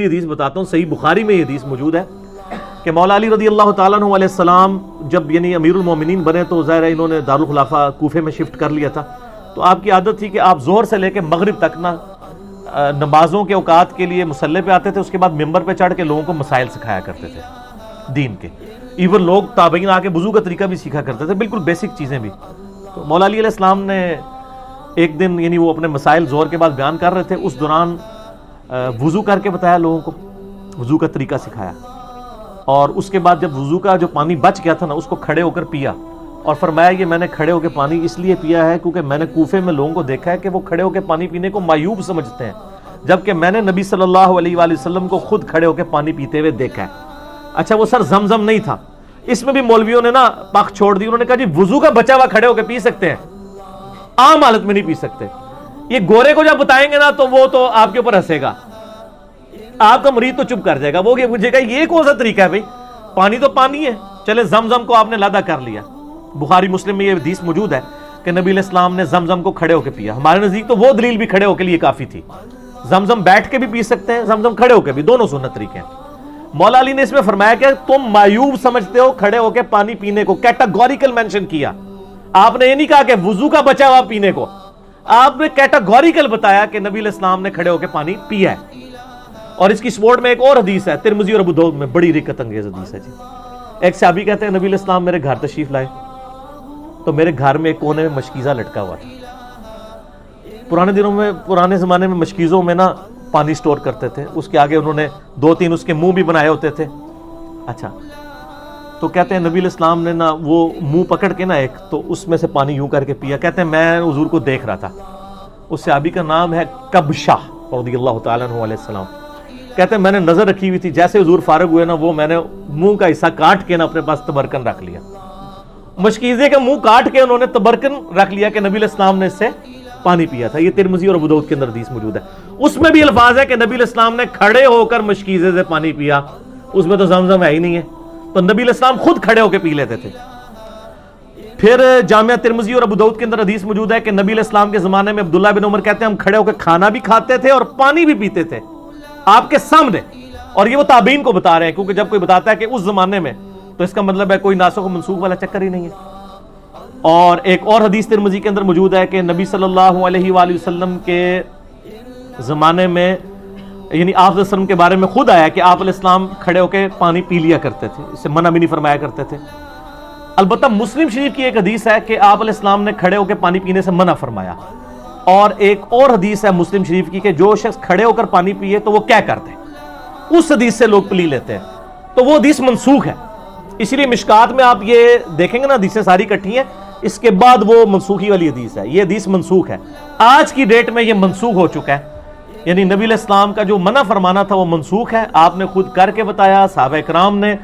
حدیث بتاتا ہوں، صحیح بخاری میں یہ حدیث موجود ہے کہ مولا علی رضی اللہ تعالیٰ عنہ علیہ السلام جب امیر المومنین بنے تو ظاہر ہے انہوں نے دارالخلافہ کوفے میں شفٹ کر لیا تھا. تو آپ کی عادت تھی کہ آپ ظہر سے لے کے مغرب تک نمازوں کے اوقات کے لیے مصلی پہ آتے تھے، اس کے بعد ممبر پہ چڑھ کے لوگوں کو مسائل سکھایا کرتے تھے دین کے. ایون لوگ تابعین آ کے وضو کا طریقہ بھی سیکھا کرتے تھے، بالکل بیسک چیزیں بھی. تو مولا علی علیہ السلام نے ایک دن وہ اپنے مسائل ظہر کے بعد بیان کر رہے تھے، اس دوران وضو کر کے بتایا لوگوں کو، وضو کا طریقہ سکھایا. اور اس کے بعد جب وضو کا جو پانی بچ گیا تھا نا، اس کو کھڑے ہو کر پیا اور فرمایا یہ میں نے کھڑے ہو کے پانی اس لیے پیا ہے کیونکہ میں نے کوفے میں لوگوں کو دیکھا ہے کہ وہ کھڑے ہو کے پانی پینے کو معیوب سمجھتے ہیں، جبکہ میں نے نبی صلی اللہ علیہ وآلہ وسلم کو خود کھڑے ہو کے پانی پیتے ہوئے دیکھا ہے. اچھا وہ سر زمزم نہیں تھا. اس میں بھی مولویوں نے پخ چھوڑ دی. انہوں نے کہا جی وضو کا بچا ہوا کھڑے ہو کے پی سکتے ہیں، عام حالت میں نہیں پی سکتے. یہ گورے کو جب بتائیں گے نا تو وہ تو آپ کے اوپر ہنسے گا، آپ کا مرید تو چپ کر جائے گا، وہ مجھے کہا یہ کون سا طریقہ ہے بھائی، پانی تو پانی ہے. چلے زمزم کو آپ نے لادا کر لیا. بخاری مسلم میں یہ حدیث موجود ہے کہ نبی علیہ السلام نے زمزم کو کھڑے ہو کے پیا. ہمارے نزدیک تو وہ دلیل بھی کھڑے ہو کے لیے کافی تھی. زمزم بیٹھ کے بھی پی سکتے ہیں، زمزم کھڑے ہو کے بھی، دونوں سنت طریقے ہیں. مولا علی نے اس میں فرمایا کہ تم معیوب سمجھتے ہو کھڑے ہو کے پانی پینے کو، کیٹاگوریکل مینشن کیا. آپ نے یہ نہیں کہا کہ وضو کا بچا ہوا پینے کو، آپ نے کیٹاگوریکل بتایا کہ نبی علیہ السلام نے کھڑے ہو کے پانی پیا ہے. اور اس کی سپورٹ میں ایک اور حدیث ہے ترمذی اور ابو داؤد میں، بڑی رکت انگیز حدیث ہے جی. ایک صحابی کہتے ہیں نبی علیہ السلام میرے گھر تشریف لائے تو میرے گھر میں ایک کونے میں مشکیزہ لٹکا ہوا تھا. پرانے زمانے میں مشکیزوں میں پانی سٹور کرتے تھے، اس کے آگے انہوں نے 2-3 اس کے منہ بھی بنائے ہوتے تھے. اچھا تو کہتے ہیں نبی علیہ السلام نے وہ منہ پکڑ کے ایک تو اس میں سے پانی یوں کر کے پیا. کہتے ہیں میں حضور کو دیکھ رہا تھا. اس صحابی کا نام ہے کبشہ رضی اللہ تعالیٰ عنہ علیہ السلام. کہتے ہیں میں نے نظر رکھی ہوئی تھی، جیسے حضور فارغ ہوئے وہ میں نے منہ کا حصہ کاٹ کے اپنے پاس تبرکن رکھ لیا. مشکیزے کا منہ کاٹ کے انہوں نے تبرکن رکھ لیا کہ نبی علیہ السلام نے اس سے پانی پیا تھا. یہ ترمذی اور ابو داؤد کے اندر حدیث موجود ہے. اس میں بھی الفاظ ہے کہ نبی علیہ السلام نے کھڑے ہو کر مشکیزے سے پانی پیا. اس میں تو زمزم ہے ہی نہیں ہے، تو نبی علیہ السلام خود کھڑے ہو کے پی لیتے تھے. پھر جامعہ ترمذی اور ابو داؤد کے اندر حدیث موجود ہے کہ نبی علیہ السلام کے زمانے میں عبداللہ بن عمر کہتے ہیں ہم کھڑے ہو کے کھانا بھی کھاتے تھے اور پانی بھی پیتے تھے آپ کے سامنے. اور یہ وہ تابعین کو بتا رہے ہیں، کیونکہ جب کوئی بتاتا ہے کہ اس زمانے میں تو اس کا مطلب ہے کوئی ناسخ و منسوخ والا چکر ہی نہیں ہے. اور ایک اور حدیث ترمذی کے اندر موجود ہے کہ نبی صلی اللہ علیہ وآلہ وسلم کے زمانے میں آپ صلی اللہ علیہ وسلم کے بارے میں خود آیا کہ آپ علیہ السلام کھڑے ہو کے پانی پی لیا کرتے تھے، اس سے منع بھی نہیں فرمایا کرتے تھے. البتہ مسلم شریف کی ایک حدیث ہے کہ آپ علیہ السلام نے کھڑے ہو کے پانی پینے سے منع فرمایا. اور ایک اور حدیث ہے مسلم شریف کی کہ جو شخص کھڑے ہو کر پانی پیے تو وہ کیا کرتے، اس حدیث سے لوگ پلی لیتے ہیں. تو وہ حدیث منسوخ ہے. اسی لیے مشکات میں آپ یہ دیکھیں گے حدیثیں ساری کٹھی ہیں، اس کے بعد وہ منسوخی والی حدیث ہے. یہ حدیث منسوخ ہے، آج کی ڈیٹ میں یہ منسوخ ہو چکا ہے. یعنی نبی علیہ السلام کا جو منع فرمانا تھا وہ منسوخ ہے. آپ نے خود کر کے بتایا، صحابہ کرام نے،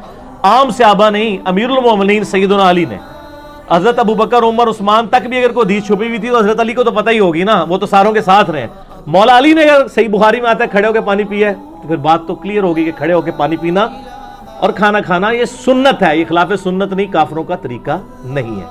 عام صحابہ نہیں، امیر المومنین سیدنا علی نے، حضرت ابو بکر عمر عثمان تک بھی اگر کوئی حدیث چھپی ہوئی تھی تو حضرت علی کو تو پتہ ہی ہوگی نا، وہ تو ساروں کے ساتھ رہے. مولا علی نے اگر صحیح بخاری میں آتا ہے کھڑے ہو کے پانی پیا ہے تو پھر بات تو کلیئر ہوگی کہ کھڑے ہو کے پانی پینا اور کھانا کھانا یہ سنت ہے، یہ خلاف سنت نہیں، کافروں کا طریقہ نہیں ہے.